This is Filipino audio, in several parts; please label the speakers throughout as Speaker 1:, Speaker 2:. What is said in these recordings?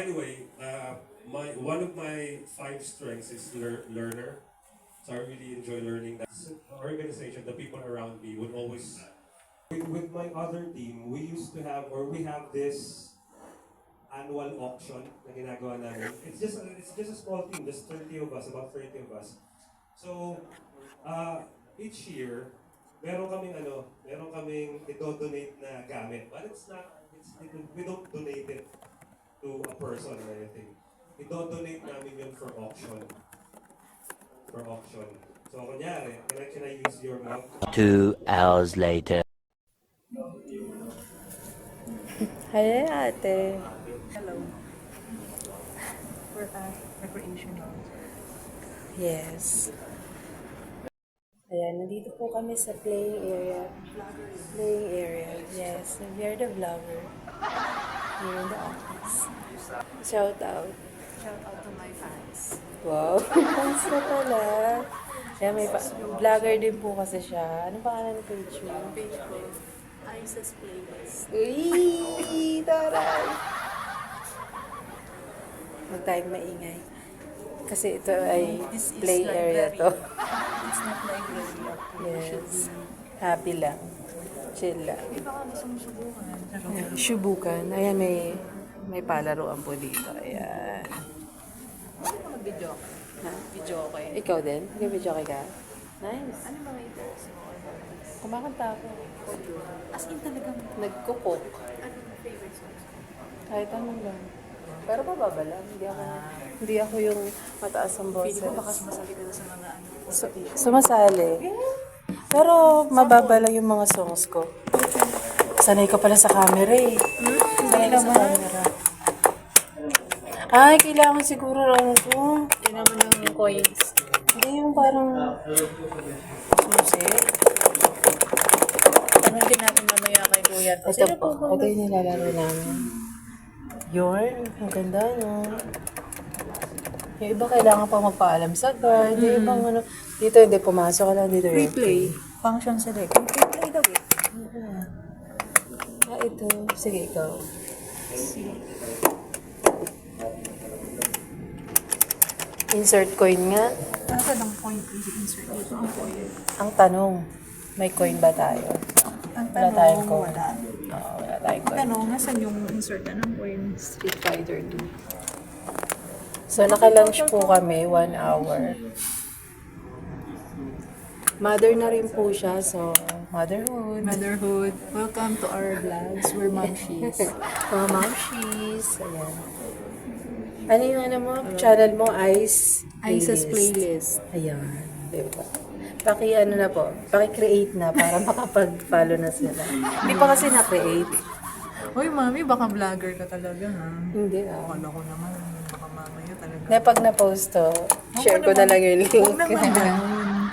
Speaker 1: anyway, my one of my five strengths is learner. So I really enjoy learning. That organization, the people around me would always. With my other team, we used to have, or we have this annual auction na ginagawa namin. It's just a small team, just 30 of us, about 30 of us. So, each year, meron kaming i-donate na gamit. But we don't donate it to a person or anything. I-donate namin yun for auction. So, kunyari, can I use your mug?
Speaker 2: 2 hours later.
Speaker 3: Hi, ate.
Speaker 4: Hello. For recreational.
Speaker 3: Yes. Ayan, nandito po kami sa playing area. Playing area. Yes, we are the vlogger. Here in the office. Shout out.
Speaker 4: Shout out to my fans.
Speaker 3: Wow, fans na pala. Kaya may vlogger din po kasi siya. Anong pangalan ng page mo?
Speaker 4: Page ko, Isis Playlist.
Speaker 3: Uy! Taray! Huwag tayong maingay. Kasi ito ay
Speaker 4: This is
Speaker 3: play area to.
Speaker 4: It's not library.
Speaker 3: Yes. Happy lang. Chill lang.
Speaker 4: Di ba kami sumusubukan?
Speaker 3: Ayan, Subukan. Ayan, may palaruan po dito. Ayan.
Speaker 4: Ano ka mag-video?
Speaker 3: Ha?
Speaker 4: Video okay.
Speaker 3: Ikaw din? Nag-video ka? Nice.
Speaker 4: Ano ba ito?
Speaker 3: Kumakanta ako.
Speaker 4: As in talagang,
Speaker 3: Nagkukok.
Speaker 4: ano yung favorite songs?
Speaker 3: Kahit anong lang. Pero mababa lang. Hindi ako yung mataas ang boses.
Speaker 4: Feeling ko baka sumasali ka na sa mga ano.
Speaker 3: Sumasali. Pero mababa lang yung mga songs ko. Sanay ka pala sa camera eh. Sanay ka sa camera. Ay, kailangan siguro ano to.
Speaker 4: Yun naman yung coins.
Speaker 3: Hindi yung parang susi.
Speaker 4: Tanong din natin mamaya kay Kuya.
Speaker 3: Ito po. Ito yung nilalaro namin. Yun. Ang ganda, no? Yung iba kailangan pa magpaalam sa guard. Yung ibang ano. Dito hindi pumasok ka lang dito.
Speaker 4: Replay. Function select. Replay daw eh.
Speaker 3: Ah, ito. Sige, ikaw. Insert coin nga.
Speaker 4: Nasa ng point insert dito ang coin.
Speaker 3: Ang tanong, may coin ba tayo?
Speaker 4: Ang
Speaker 3: Wala tayong
Speaker 4: tanong,
Speaker 3: coin.
Speaker 4: wala.
Speaker 3: Oo, wala tayong
Speaker 4: Ang
Speaker 3: coin.
Speaker 4: tanong, nasan yung insert na ng coin? Street Fighter 2.
Speaker 3: So, naka-lunch po kami, 1 hour. Mother na rin po siya, so motherhood.
Speaker 4: Motherhood. Welcome to our vlogs. We're momshies.
Speaker 3: Mga momshies. Ayan. Ano yung ano mo? Channel mo?
Speaker 4: Isis Playlist.
Speaker 3: Ayan. Diba? Ano na po. Paki-create na para makapag-follow na sila. Hindi pa kasi na-create.
Speaker 4: Uy, mami, baka vlogger ka talaga, ha?
Speaker 3: Hindi
Speaker 4: Akala ko naman, baka mamaya talaga.
Speaker 3: Na pag na-post to, share ko na lang yung link.
Speaker 4: Huwag naman ganun.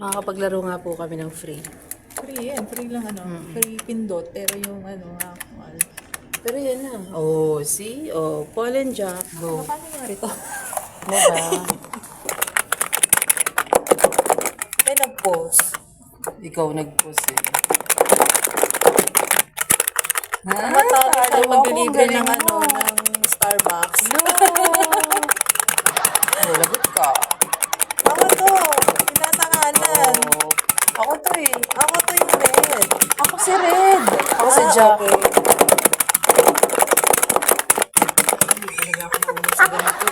Speaker 3: Makakapaglaro nga po kami ng free.
Speaker 4: Free yan. Free lang, ano. Free pindot. Pero yung, ano, actual.
Speaker 3: Pero yan na. Oh, see? Oh, Paul and Jack, go.
Speaker 4: Paano nga rito?
Speaker 3: Diba? May nag-post. Ikaw nag-post eh.
Speaker 4: Matapos tayo mag-libre ng, ano, ng Starbucks.
Speaker 3: No! Oh, lagot ka.
Speaker 4: Ako to. Tinatanganan.
Speaker 3: Oh, ako to eh.
Speaker 4: Ako to yung red.
Speaker 3: Ako si Red. Ako si Jack.
Speaker 4: Okay. Hindi talaga ako naunod sa ganito.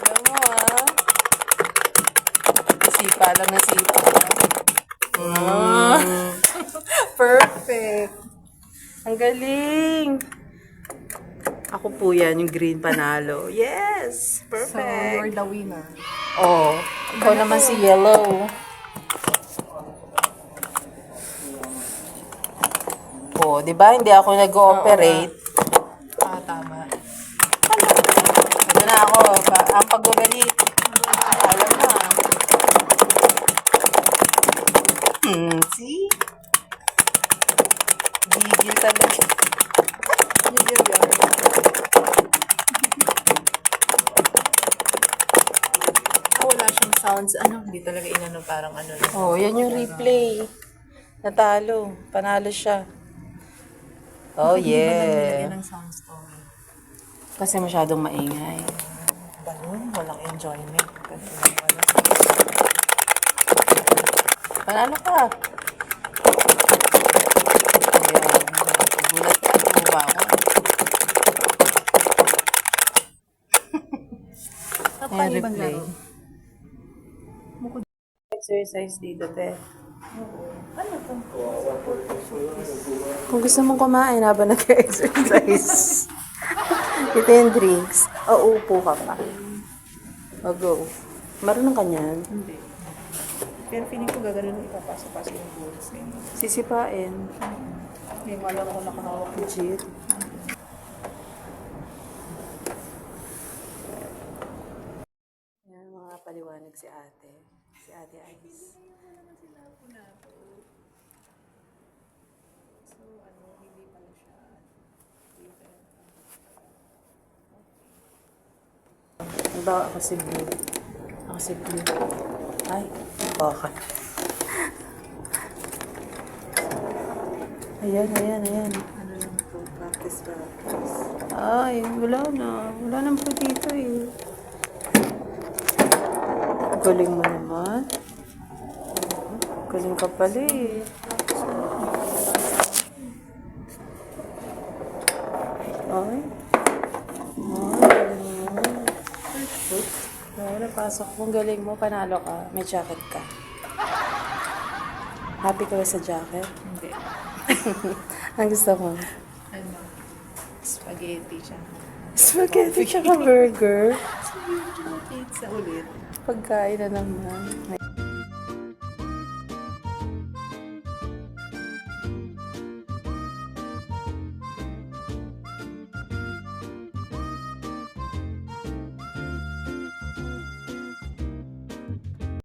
Speaker 3: Alam mo ah. Sipa lang na sipa. Perfect. Ang galing. Ako po yan, yung green panalo. Yes!
Speaker 4: So,
Speaker 3: Perfect.
Speaker 4: you're the winner.
Speaker 3: Oh, ikaw naman si yellow. Oh, di ba? Hindi ako nag-ooperate.
Speaker 4: Tama.
Speaker 3: Ito na ako. Ang paggugalit. Alam na. See? Gigil talaga.
Speaker 4: Gigil yan. Wala siyang sounds. Ano? Hindi talaga inano. Parang ano.
Speaker 3: Oh, yan yung replay. Natalo. Panalo siya. Oh, yeah.
Speaker 4: Ng sound story.
Speaker 3: Kasi masyadong maingay.
Speaker 4: Balon, walang enjoyment.
Speaker 3: Panalo ka. Ayan. Gulat ka. Tumaba ako. Ayan, replay. Exercise dito, te. Kung gusto mong kumain habang nag-exercise, ito yung drinks. O, upo ka pa. O, go. Marunong ka niyan?
Speaker 4: Hindi. Pero feeling ko gagawin ipapasok-pasok yung bullets.
Speaker 3: Sisipain.
Speaker 4: Hindi mo alam kung nakahawak.
Speaker 3: Legit. Yan, mga paliwanag si ate. Si ate Ice. Halimbawa ako si Blue. Ako si Blue. Ay, okay. Ayan, ayan, ayan.
Speaker 4: Ano lang po, practice.
Speaker 3: Ay, wala na. Wala naman po dito eh. Galing mo naman. Galing ka pala eh. Ay. Ay, galing mo. Wala, pasok mo. Galing mo, panalo ka. May jacket ka. Happy ka ba sa jacket?
Speaker 4: Hindi.
Speaker 3: Ang gusto mo?
Speaker 4: Ano? Spaghetti siya.
Speaker 3: Spaghetti tsaka burger.
Speaker 4: Pizza ulit.
Speaker 3: Pagkain na naman.